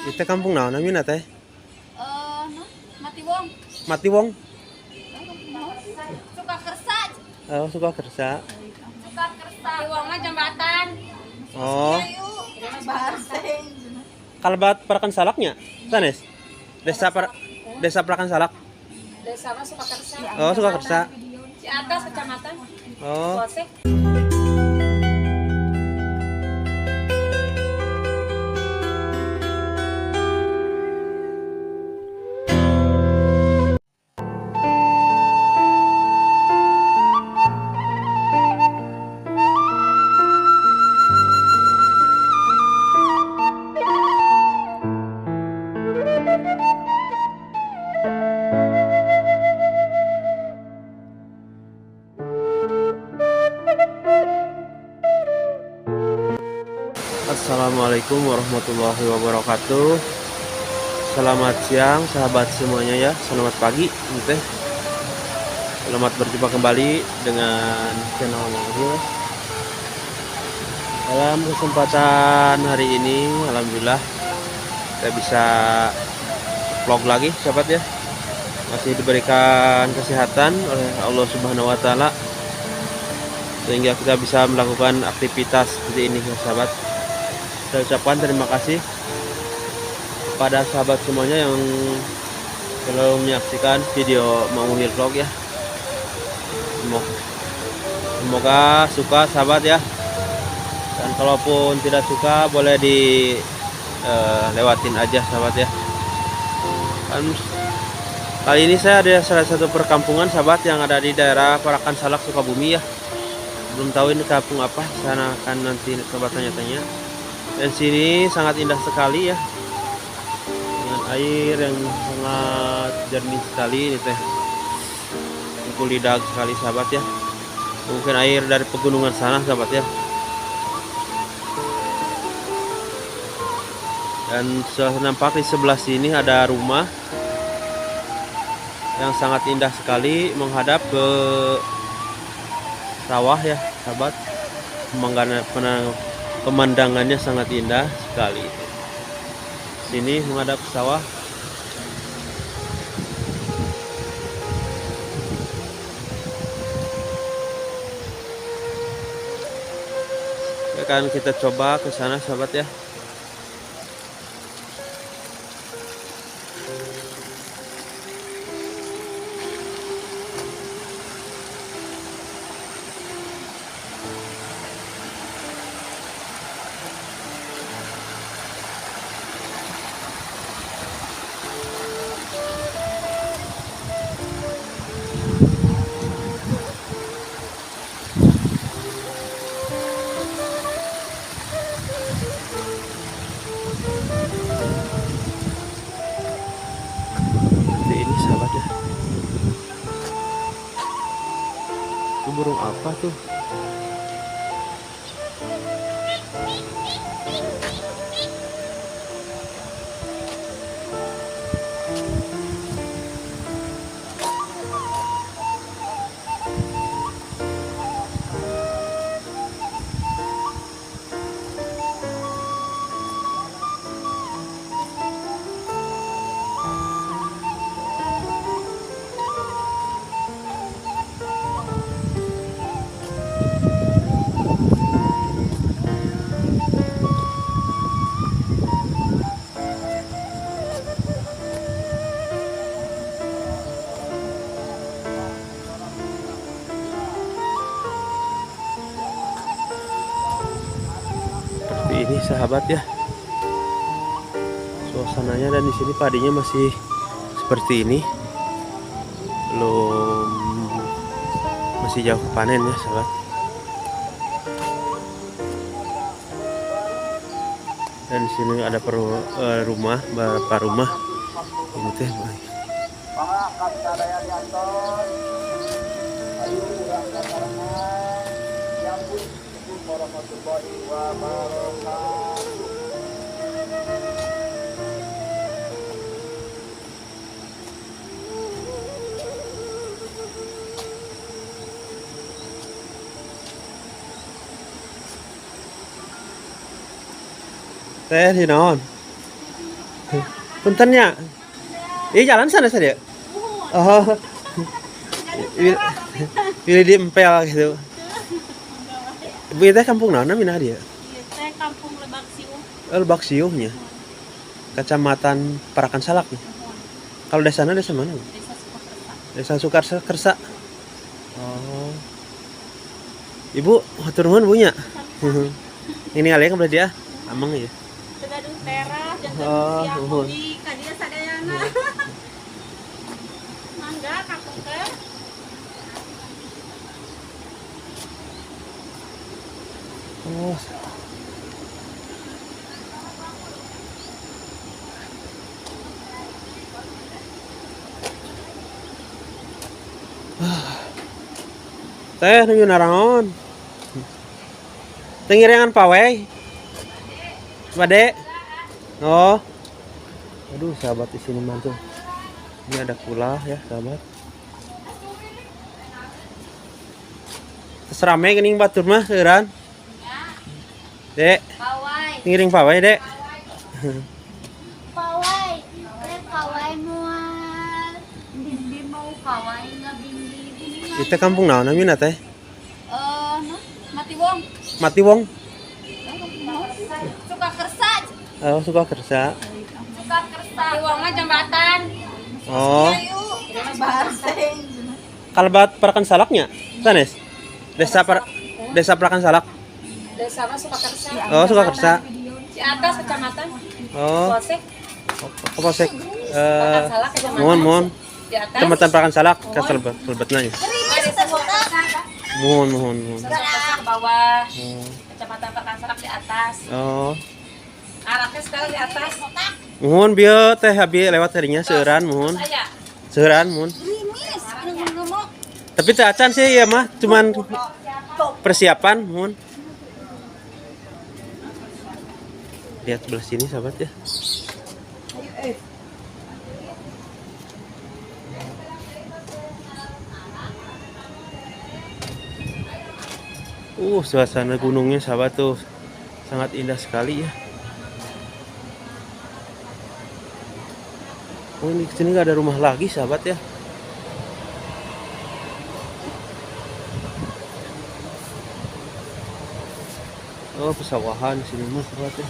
Kita kampung naon namina teh? No, mati wong. Mati wong. Suka kersa. Oh, suka kerja. Suka kersa. Mati wong mah jambatan. Oh, Bahaseng. kalbat Parakan Salaknya. Sanes. Desa Parakan Salak. Desa mah suka kersa. Oh, suka kerja. Di atas kecamatan. Oh. Polsek. Assalamualaikum warahmatullahi wabarakatuh. Selamat siang sahabat semuanya ya. Selamat pagi teh. Selamat berjumpa kembali dengan channel Manggil. Dalam kesempatan hari ini alhamdulillah kita bisa vlog lagi sahabat ya. Masih diberikan kesehatan oleh Allah Subhanahu wa taala sehingga kita bisa melakukan aktivitas seperti ini ya sahabat. Saya ucapkan terima kasih kepada sahabat semuanya yang selalu menyaksikan video Manggil vlog ya. Semoga suka sahabat ya. Dan kalaupun tidak suka boleh dilewatin aja sahabat ya. Kan kali ini saya ada salah satu perkampungan sahabat yang ada di daerah Parakan Salak Sukabumi ya. Belum tahu ini kampung apa, sana akan nanti coba tanya-tanya. Dan sini sangat indah sekali ya, dengan air yang sangat jernih sekali ini teh, lidak sekali sahabat ya. Mungkin air dari pegunungan sana sahabat ya. Dan nampak di sebelah sini ada rumah yang sangat indah sekali menghadap ke sawah ya sahabat. Pemandangannya sangat indah sekali. Sini menghadap ke sawah. Akan kita coba ke sana sahabat ya. Ini sahabat ya. Itu burung apa tuh? Ini sahabat ya, suasananya, dan di sini padinya masih seperti ini, masih jauh panen ya sahabat. Dan di sini ada rumah, beberapa rumah ini teh. Warahmatullahi wabarakatuh. Teh di naon? Puntennya. Ini jalan sana saja. Oh. Wil- Pilih di empel gitu. Ibu itu kampung naon namina dia? Saya kampung Lebak Siung. Lebak Siungnya. Kecamatan Parakan Salak nih. Kalau desana desa mana? Desa Sukakersa. Desa Sukakersa. Oh. Ibu, hatur nuhun punya. Ini kali kan berarti ya. Amang ya. Tegaduh teras dan Oh, siang nuhun. di kadia sadayana. Mangga kakung teh. Oh. Teh nu narangon. Teh ngirengan pawai. Bade. Oh. Aduh, sahabat di sini mantul. Ini ada kula ya, sahabat. Serame geuning batur mah heuran. Dek, Pawai. ngiring pawai, Dek. Pawai. Pawai mual. Bimbi mau pawai nggak bimbi. Itu kampung naon namina teh? Mati wong. Mati wong. Sukakersa. Oh, Sukakersa. Sukakersa. Mati wong mah jembatan. Oh, Barseng. kalabat Parakan Salaknya. Sanes. Desa Parakan Salak. Desa mah Sukakersa. Oh, Sukakersa. Di atas kecamatan. Oh, Polsek. Kapolsek. Parakan Salak kecamatan. Mohon. Di atas. Kecamatan Parakan Salak, Kaselebetna nya. Desa Sukakersa. Mohon. Sukakersa ke bawah. Oh. Kecamatan Parakan Salak di atas. Oh. Araknya sekarang di atas. Mohon bieu teh abi lewat harinya seueuran mohon. Saya. Seueuran mohon. Grimis. Ngomong. Tapi teu acan sih ya mah, cuman persiapan mohon. Lihat sebelah sini sahabat ya. Suasana gunungnya sahabat tuh sangat indah sekali ya. Oh, ini sini nggak ada rumah lagi sahabat ya. Oh, pesawahan di sini mah sahabat ya.